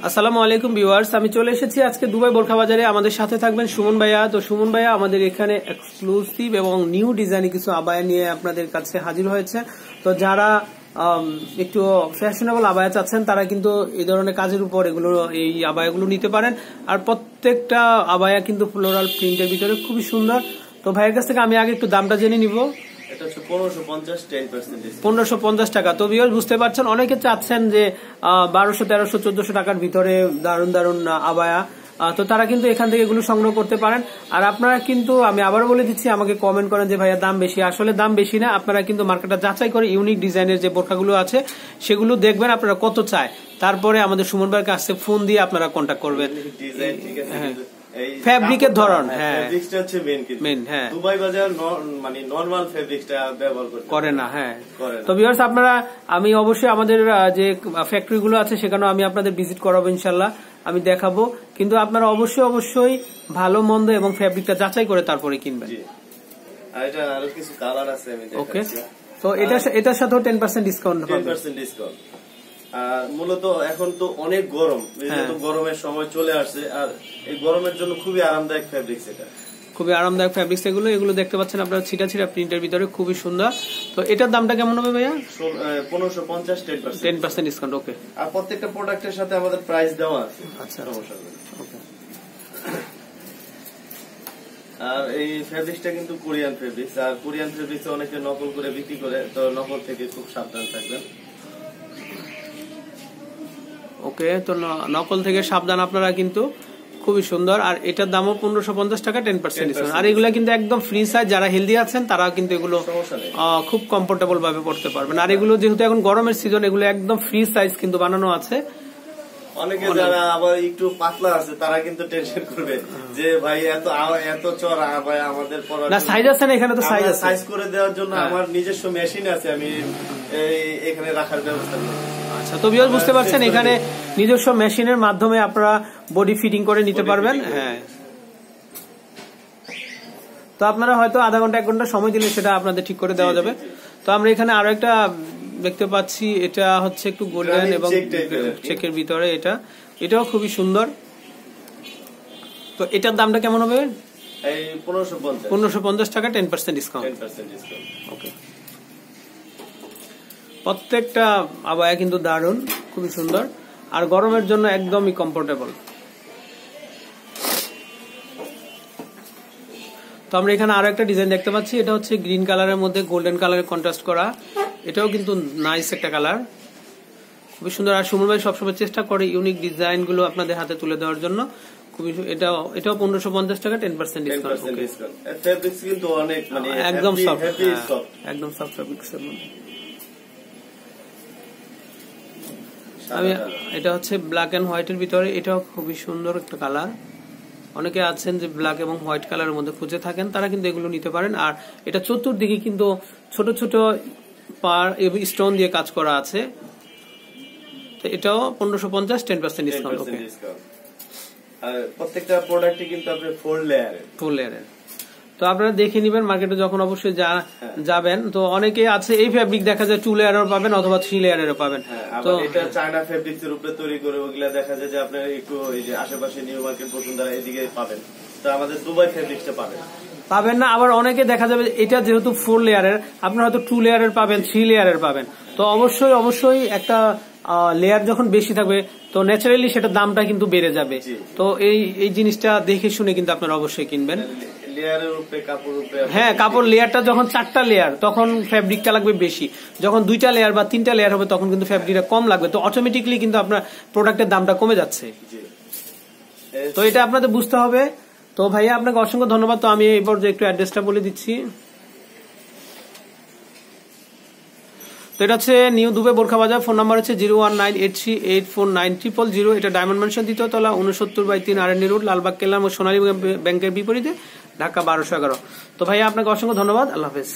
আসসালামু আলাইকুম ভিউয়ার্স, আমি চলে এসেছি আজকে দুবাই বোরখা বাজারে। আমাদের সাথে থাকবেন সুমন ভাইয়া। তো সুমন ভাইয়া আমাদের এখানে এক্সক্লুসিভ এবং নিউ ডিজাইনে কিছু আবায়া নিয়ে আপনাদের কাছে হাজির হয়েছে। তো যারা একটু ফ্যাশনেবল আবায়া চাচ্ছেন তারা কিন্তু এই ধরনের কাজের উপর এই আবায়াগুলো নিতে পারেন। আর প্রত্যেকটা আবায়া কিন্তু ফ্লোরাল প্রিন্টের ভিতরে খুবই সুন্দর। তো ভাইয়ের কাছ থেকে আমি আগে একটু দামটা জেনে নিব। 1550 টাকা। তো ভিউয়ার্স বুঝতে পারছেন, অনেকে চাচ্ছেন যে 1200, 1300, 1400 টাকার ভিতরে দারুন দারুন আবায়া। তো তারা কিন্তু এখান থেকে এগুলো সংগ্রহ করতে পারেন। আর আপনারা কিন্তু, আমি আবারও বলে দিচ্ছি, আমাকে কমেন্ট করেন যে ভাইয়া দাম বেশি। আসলে দাম বেশি না, আপনারা কিন্তু মার্কেটটা যাচাই করে ইউনিক ডিজাইনের যে বোরখাগুলো আছে সেগুলো দেখবেন আপনারা কত চায়, তারপরে আমাদের সুমন ভাইয়ের কাছে ফোন দিয়ে আপনারা কন্ট্যাক্ট করবেন। ফেব্রিকের ধরন, হ্যাঁ, মেন, হ্যাঁ, দুবাই বাজার মানে নরমাল ফেব্রিকটা ব্যবহার করে না। হ্যাঁ, তো ভিউয়ার্স আপনারা, আমি অবশ্যই আমাদের যে ফ্যাক্টরি গুলো আছে সেখানেও আমি আপনাদের ভিজিট করাবো ইনশাল্লাহ, আমি দেখাবো। কিন্তু আপনারা অবশ্যই ভালো মন্দ এবং ফেব্রিকটা যাচাই করে তারপরে কিনবেন। আর এটা আরো কিছু কালার আছে, আমি দেখাচ্ছি। ওকে, তো এটার সাথেও 10% ডিসকাউন্ট পাবেন। 10% ডিসকাউন্ট। আর মূলত এখন তো অনেক গরম, যেহেতু গরমের সময় চলে আসছে, আর এই গরমের জন্য খুবই আরামদায়ক ফেব্রিক্স। এটা খুবই আরামদায়ক ফেব্রিক্স। এগুলো দেখতে পাচ্ছেন আপনারা, ছিটা প্রিন্টের ভিতরে খুবই সুন্দর। তো এটার দামটা কেমন হবে ভাইয়া? 1550, 10% ডিসকাউন্ট। ওকে, আর প্রত্যেকটা প্রোডাক্টের সাথে আমাদের প্রাইস দেওয়া আছে। আচ্ছা, ওকে। আর এই ফেব্রিক্সটা কিন্তু কোরিয়ান ফেব্রিক্স, আর কোরিয়ান ফেব্রিক্স অনেকে নকল করে বিক্রি করে, তো নকল থেকে খুব সাবধান থাকবেন। ওকে, তো নকল থেকে সাবধান আপনারা, কিন্তু খুবই সুন্দর। আর এটার দামও 1550 টাকা, 10% ডিসকাউন্ট। আর এগুলা কিন্তু একদম ফ্রি সাইজ, যারা হেলদি আছেন তারা কিন্তু এগুলো খুব কমফোর্টেবল ভাবে পড়তে পারবেন। আর এগুলো যেহেতু এখন গরমের সিজন, এগুলো একদম ফ্রি সাইজ কিন্তু বানানো আছে। অনেকে যারা আবার একটু পাতলা আছে তারা কিন্তু টেনশন করবে যে ভাই এত চড়া ভাই আমাদের পরা না, সাইজ আছে না, এখানে তো সাইজ করে দেওয়ার জন্য আমার নিজস্ব মেশিন আছে, আমি এখানে রাখার ব্যবস্থা করি। আচ্ছা, তো ভিউয়ার্স বুঝতে পারছেন, এখানে নিজস্ব মেশিনের মাধ্যমে আপনারা বডি ফিটিং করে নিতে পারবেন। হ্যাঁ, তো আপনারা হয়তো আধা ঘন্টা 1 ঘন্টা সময় দিলে সেটা আপনাদের ঠিক করে দেওয়া যাবে। তো আমরা এখানে আরো একটা দেখতে পাচ্ছি, এটা হচ্ছে একটু গোল্ডেন এবং চেকের ভিতরে, এটাও খুবই সুন্দর। তো এটার দামটা কেমন হবে? 1550 টাকা, 10% ডিসকাউন্ট। ওকে, প্রত্যেকটা আবায়া কিন্তু দারুন, খুবই সুন্দর, আর গরমের জন্য একদমই কমফোর্টেবল। তো আমরা এখানে আরো একটা ডিজাইন দেখতে পাচ্ছি, এটা হচ্ছে গ্রিন কালারের মধ্যে গোল্ডেন কালারের কন্ট্রাস্ট করা। এটাও কিন্তু নাইস একটা কালার, খুবই সুন্দর। আর সুমন ভাই সবসময় চেষ্টা করে ইউনিক ডিজাইন গুলো আপনাদের হাতে তুলে দেওয়ার জন্য। খুবই, এটাও 1550 টাকা, 10% ডিসকাউন্ট। একদম সফট, একদম সফট ফেব্রিক্স এর মধ্যে। এটা হচ্ছে ব্ল্যাক এন্ড হোয়াইট এর ভিতরে, এটাও খুবই সুন্দর একটা কালার। অনেকে আছেন যে ব্ল্যাক এবং হোয়াইট কালারের মধ্যে খুঁজে থাকেন, তারা কিন্তু এগুলো নিতে পারেন। আর এটা চতুর্দিকে কিন্তু ছোট ছোট পার এবং স্টোন দিয়ে কাজ করা আছে। তো এটাও 1550, 10% ডিসকাউন্ট। ওকে, আর প্রত্যেকটা প্রোডাক্টই কিন্তু আপনার ফুল লেয়ারের। তো আপনারা দেখে নিবেন মার্কেটে যখন অবশ্যই যাবেন। তো অনেকে আছে এই ফেব্রিক দেখা যায় 2 লেয়ারের পাবেন অথবা 3 লেয়ারের পাবেন। তো এটা চায়না ফেব্রিক্স এর উপরে তৈরি করে, ওগুলা দেখা যায় যে আপনারা একটু এই যে আশেপাশে নিউ মার্কেট বসুন্ধরা এদিকে পাবেন, তো আমাদের দুবাই ফেব্রিক্সটা পাবেন না। আবার অনেকে দেখা যাবে এটা যেহেতু 4 লেয়ারের, আপনারা হয়তো 2 লেয়ারের পাবেন, 3 লেয়ারের পাবেন। তো অবশ্যই একটা লেয়ার যখন বেশি থাকবে তো ন্যাচারালি সেটার দামটা কিন্তু বেড়ে যাবে। তো এই জিনিসটা দেখে শুনে কিন্তু আপনারা অবশ্যই কিনবেন। হ্যাঁ, কাপড় লেয়ারটা যখন 4টা লেয়ার, তখন ফেব্রিকটা লাগবে বেশি। যখন 2টা লেয়ার বা 3টা লেয়ার হবে তখন কিন্তু ফেব্রিকটা কম লাগবে। তো অটোমেটিকলি কিন্তু আপনার প্রোডাক্টের দামটা কমে যাচ্ছে। তো এটা আপনাদের বুঝতে হবে। তো ভাইয়া আপনাকে অসংখ্য ধন্যবাদ। তো আমি এই পর্যায়ে একটু অ্যাড্রেসটা বলে দিচ্ছি। তো এটা হচ্ছে নিউ দুবাই বোরখা বাজার। ফোন নাম্বার হচ্ছে 01983849000। এটা ডায়মন্ড ম্যানশন 2য় তলা, 69/3 RND রোড, লালবাগ কেল্লা ও সোনালী ব্যাংকের বিপরীতে, ঢাকা 1211। তো ভাইয়া আপনাকে অসংখ্য ধন্যবাদ। আল্লাহ হাফেজ।